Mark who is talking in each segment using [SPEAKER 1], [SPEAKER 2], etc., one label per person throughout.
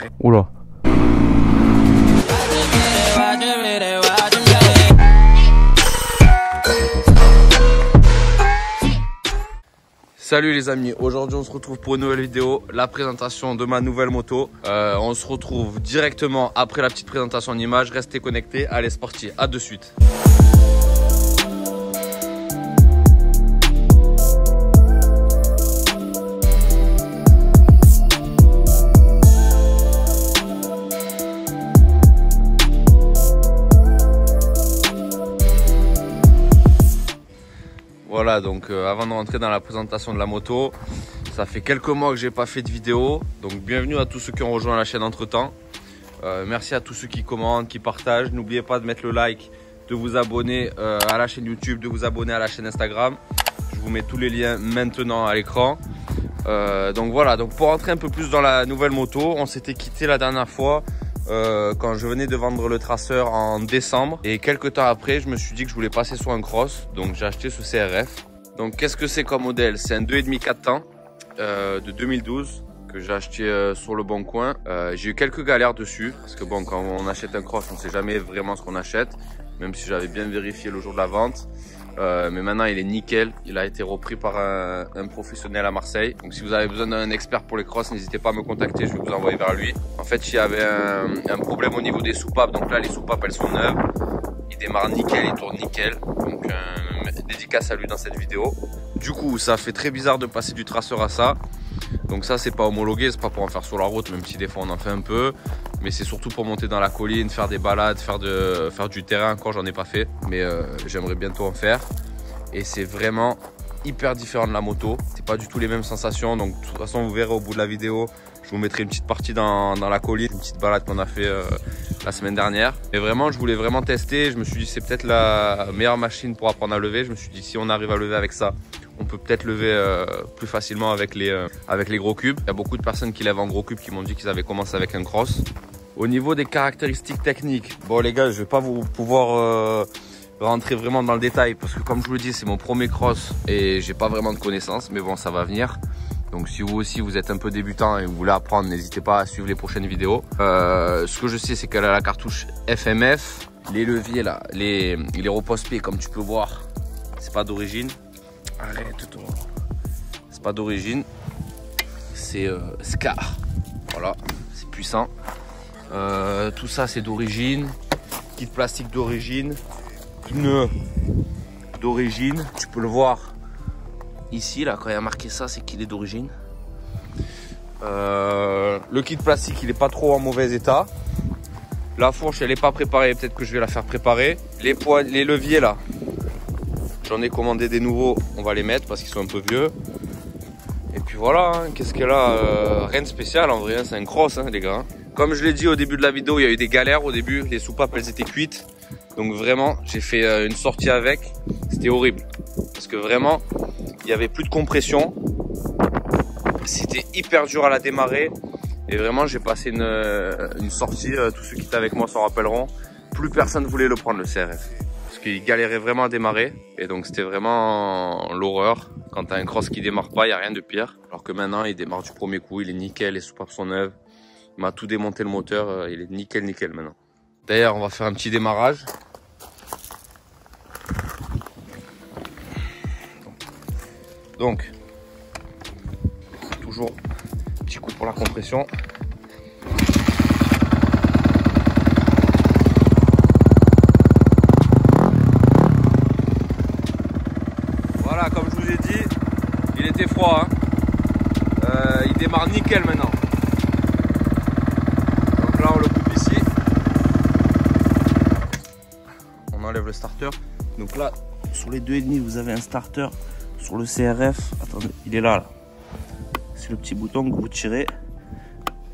[SPEAKER 1] Arrête. Oula. Salut les amis, aujourd'hui on se retrouve pour une nouvelle vidéo, la présentation de ma nouvelle moto. On se retrouve directement après la petite présentation en images, restez connectés, allez c'est parti, à de suite. Voilà, donc avant de rentrer dans la présentation de la moto, ça fait quelques mois que j'ai pas fait de vidéo, donc bienvenue à tous ceux qui ont rejoint la chaîne entre temps. Merci à tous ceux qui commentent, qui partagent. N'oubliez pas de mettre le like, de vous abonner à la chaîne YouTube, de vous abonner à la chaîne Instagram. Je vous mets tous les liens maintenant à l'écran. Donc voilà, donc pour rentrer un peu plus dans la nouvelle moto, on s'était quitté la dernière fois quand je venais de vendre le traceur en décembre, et quelques temps après je me suis dit que je voulais passer sur un cross, donc j'ai acheté ce CRF. Donc qu'est-ce que c'est comme modèle? C'est un 2,5 4 temps de 2012 que j'ai acheté sur le bon coin. J'ai eu quelques galères dessus parce que bon, quand on achète un cross on sait jamais vraiment ce qu'on achète, même si j'avais bien vérifié le jour de la vente. Mais maintenant il est nickel, il a été repris par un professionnel à Marseille. Donc si vous avez besoin d'un expert pour les crosses, n'hésitez pas à me contacter, je vais vous envoyer vers lui. En fait il y avait un problème au niveau des soupapes, donc là les soupapes elles sont neuves, il démarre nickel, il tourne nickel, donc dédicace à lui dans cette vidéo. Du coup ça fait très bizarre de passer du traceur à ça. Donc ça c'est pas homologué, c'est pas pour en faire sur la route, même si des fois on en fait un peu, mais c'est surtout pour monter dans la colline, faire des balades, faire du terrain. Encore j'en ai pas fait, mais j'aimerais bientôt en faire. Et c'est vraiment hyper différent de la moto, c'est pas du tout les mêmes sensations. Donc de toute façon vous verrez au bout de la vidéo, je vous mettrai une petite partie dans la colline, une petite balade qu'on a fait la semaine dernière. Et vraiment je voulais vraiment tester, je me suis dit c'est peut-être la meilleure machine pour apprendre à lever. Je me suis dit si on arrive à lever avec ça, on peut peut-être lever plus facilement avec les gros cubes. Il y a beaucoup de personnes qui lèvent en gros cubes qui m'ont dit qu'ils avaient commencé avec un cross. Au niveau des caractéristiques techniques, bon les gars, je vais pas vous pouvoir rentrer vraiment dans le détail parce que comme je vous le dis, c'est mon premier cross et j'ai pas vraiment de connaissances, mais bon ça va venir. Donc si vous aussi vous êtes un peu débutant et vous voulez apprendre, n'hésitez pas à suivre les prochaines vidéos. Ce que je sais c'est qu'elle a la cartouche FMF. Les leviers là, les repose-pieds comme tu peux voir, c'est pas d'origine. Arrête toi. C'est pas d'origine, c'est Scar. Voilà, c'est puissant. Tout ça c'est d'origine. Kit plastique d'origine. Pneus d'origine. Tu peux le voir ici là, quand il y a marqué ça, c'est qu'il est d'origine. Le kit plastique il est pas trop en mauvais état. La fourche elle est pas préparée, peut-être que je vais la faire préparer. Les leviers là, j'en ai commandé des nouveaux, on va les mettre parce qu'ils sont un peu vieux. Et puis voilà, hein, qu'est-ce qu'elle a, rien de spécial en vrai, hein, c'est un cross hein, les gars. Hein. Comme je l'ai dit au début de la vidéo, il y a eu des galères au début, les soupapes elles étaient cuites. Donc vraiment, j'ai fait une sortie avec, c'était horrible. Parce que vraiment, il n'y avait plus de compression. C'était hyper dur à la démarrer. Et vraiment, j'ai passé une sortie, tous ceux qui étaient avec moi s'en rappelleront. Plus personne ne voulait le prendre le CRF. Parce qu'il galérait vraiment à démarrer. Et donc c'était vraiment l'horreur. Quand tu as un cross qui démarre pas, il n'y a rien de pire. Alors que maintenant, il démarre du premier coup, il est nickel, les soupapes sont neuves. Il m'a tout démonté le moteur, il est nickel maintenant. D'ailleurs, on va faire un petit démarrage. Donc, toujours un petit coup pour la compression. Voilà, comme je vous ai dit, il était froid. Hein. Il démarre nickel maintenant. Donc là, on le coupe ici. On enlève le starter. Donc là, sur les 2,5, vous avez un starter. Sur le CRF, attendez, il est là. C'est le petit bouton que vous tirez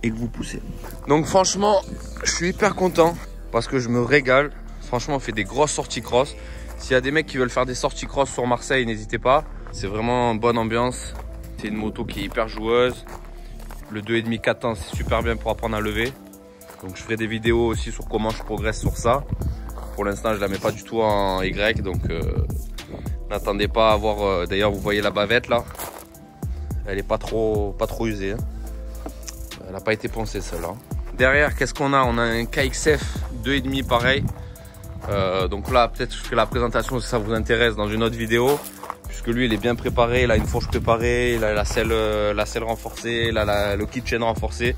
[SPEAKER 1] et que vous poussez. Donc franchement, je suis hyper content parce que je me régale. Franchement, on fait des grosses sorties cross. S'il y a des mecs qui veulent faire des sorties cross sur Marseille, n'hésitez pas. C'est vraiment bonne ambiance. C'est une moto qui est hyper joueuse. Le 2,5 4 temps, c'est super bien pour apprendre à lever. Donc je ferai des vidéos aussi sur comment je progresse sur ça. Pour l'instant, je la mets pas du tout en Y, donc n'attendez pas à voir. D'ailleurs, vous voyez la bavette là, elle est pas trop usée. Hein. Elle n'a pas été poncée celle-là. Derrière, qu'est-ce qu'on a? On a un KXF 2,5 pareil. Donc là, peut-être je ferai la présentation si ça vous intéresse dans une autre vidéo. Puisque lui, il est bien préparé, il a une fourche préparée, il a la selle renforcée, il a le kit chaîne renforcé.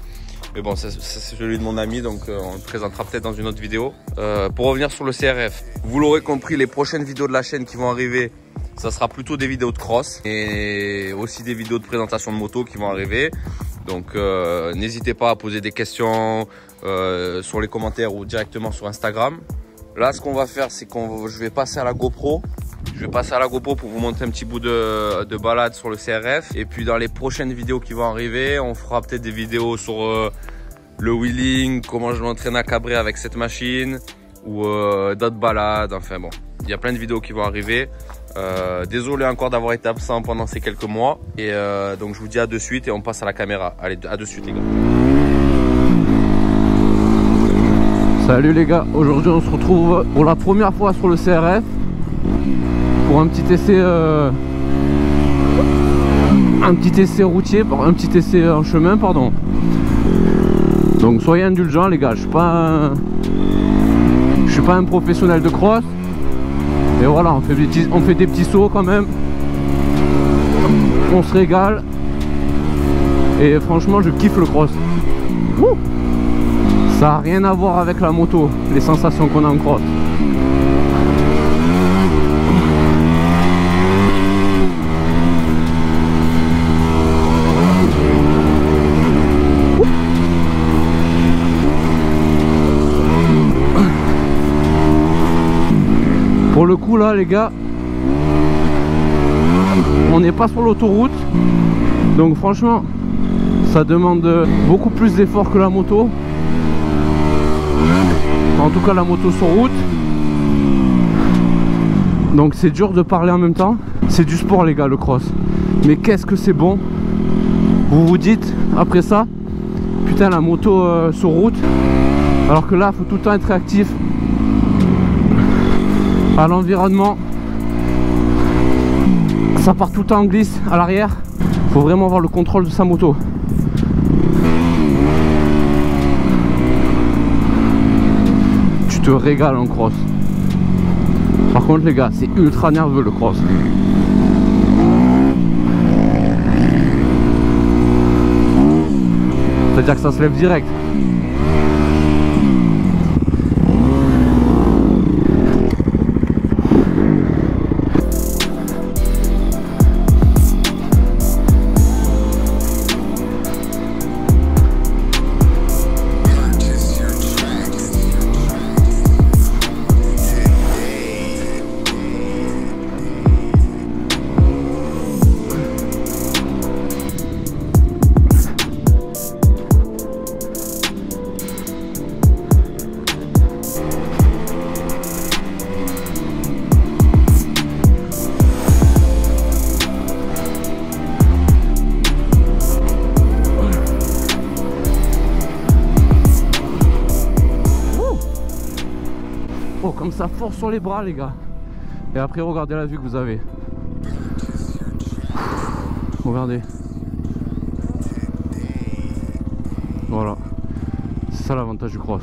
[SPEAKER 1] Mais bon, c'est celui de mon ami, donc on le présentera peut-être dans une autre vidéo. Pour revenir sur le CRF, vous l'aurez compris, les prochaines vidéos de la chaîne qui vont arriver, ça sera plutôt des vidéos de cross et aussi des vidéos de présentation de moto qui vont arriver. Donc n'hésitez pas à poser des questions sur les commentaires ou directement sur Instagram. Là, ce qu'on va faire, c'est je vais passer à la GoPro. Je vais passer à la GoPro pour vous montrer un petit bout de balade sur le CRF. Et puis dans les prochaines vidéos qui vont arriver, on fera peut-être des vidéos sur le wheeling, comment je m'entraîne à cabrer avec cette machine ou d'autres balades. Enfin bon, il y a plein de vidéos qui vont arriver. Désolé encore d'avoir été absent pendant ces quelques mois. Et donc je vous dis à de suite et on passe à la caméra. Allez, à de suite les gars.
[SPEAKER 2] Salut les gars, aujourd'hui on se retrouve pour la première fois sur le CRF pour un petit essai routier, un petit essai en chemin pardon. Donc soyez indulgents les gars, je suis pas un professionnel de cross. Et voilà, on fait des petits sauts quand même. On se régale. Et franchement je kiffe le cross. Ouh, ça n'a rien à voir avec la moto, les sensations qu'on a en cross. Pour le coup là les gars, on n'est pas sur l'autoroute. Donc franchement, ça demande beaucoup plus d'efforts que la moto. En tout cas la moto sur route. Donc c'est dur de parler en même temps. C'est du sport les gars le cross. Mais qu'est-ce que c'est bon. Vous vous dites après ça, putain la moto sur route. Alors que là faut tout le temps être réactif à l'environnement. Ça part tout le temps en glisse à l'arrière. Faut vraiment avoir le contrôle de sa moto. Tu te régales en cross. Par contre les gars, c'est ultra nerveux le cross. C'est-à-dire que ça se lève direct. Oh, comme ça force sur les bras les gars. Et après regardez la vue que vous avez. Regardez. Voilà. C'est ça l'avantage du cross.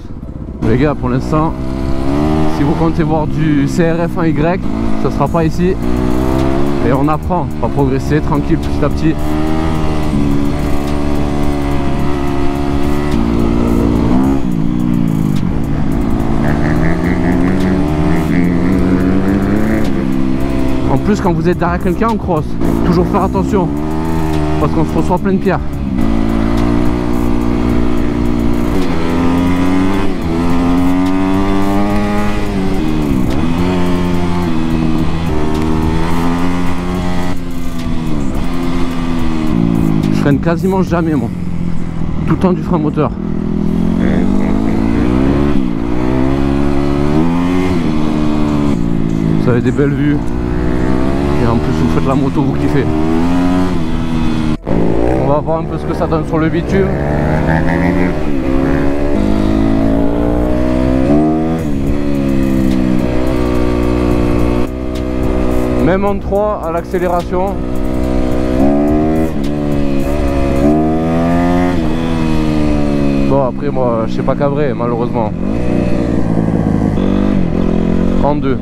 [SPEAKER 2] Les gars, pour l'instant, si vous comptez voir du CRF en Y, ça sera pas ici. Et on apprend, on va progresser tranquille petit à petit. En plus quand vous êtes derrière quelqu'un en cross, toujours faire attention parce qu'on se reçoit plein de pierres. Je freine quasiment jamais moi, tout le temps du frein moteur. Vous avez des belles vues. Et en plus vous faites la moto, vous kiffez. On va voir un peu ce que ça donne sur le bitume. Même en 3 à l'accélération. Bon Non, après moi je sais pas cabrer malheureusement. 32.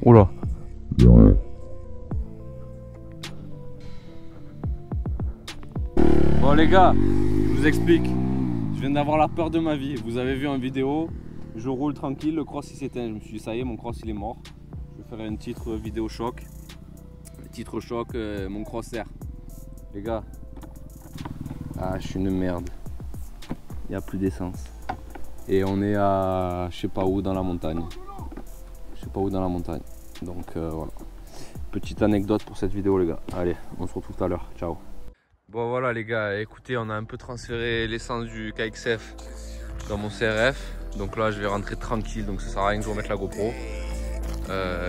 [SPEAKER 2] Oula. Bon les gars, je vous explique. Je viens d'avoir la peur de ma vie. Vous avez vu en vidéo, je roule tranquille, le cross il s'éteint. Je me suis dit ça y est, mon cross il est mort. Je vais faire un titre vidéo choc. Le titre choc, mon cross sert. Les gars, je suis une merde. Il n'y a plus d'essence. Et on est à je sais pas où dans la montagne. Je sais pas où dans la montagne. Donc voilà. Petite anecdote pour cette vidéo les gars. Allez, on se retrouve tout à l'heure. Ciao. Bon voilà les gars, écoutez, on a un peu transféré l'essence du KXF dans mon CRF. Donc là je vais rentrer tranquille, donc ça sert à rien que je remette la GoPro.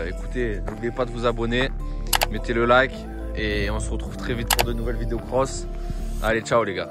[SPEAKER 2] Écoutez, n'oubliez pas de vous abonner, mettez le like et on se retrouve très vite pour de nouvelles vidéos cross. Allez, ciao les gars.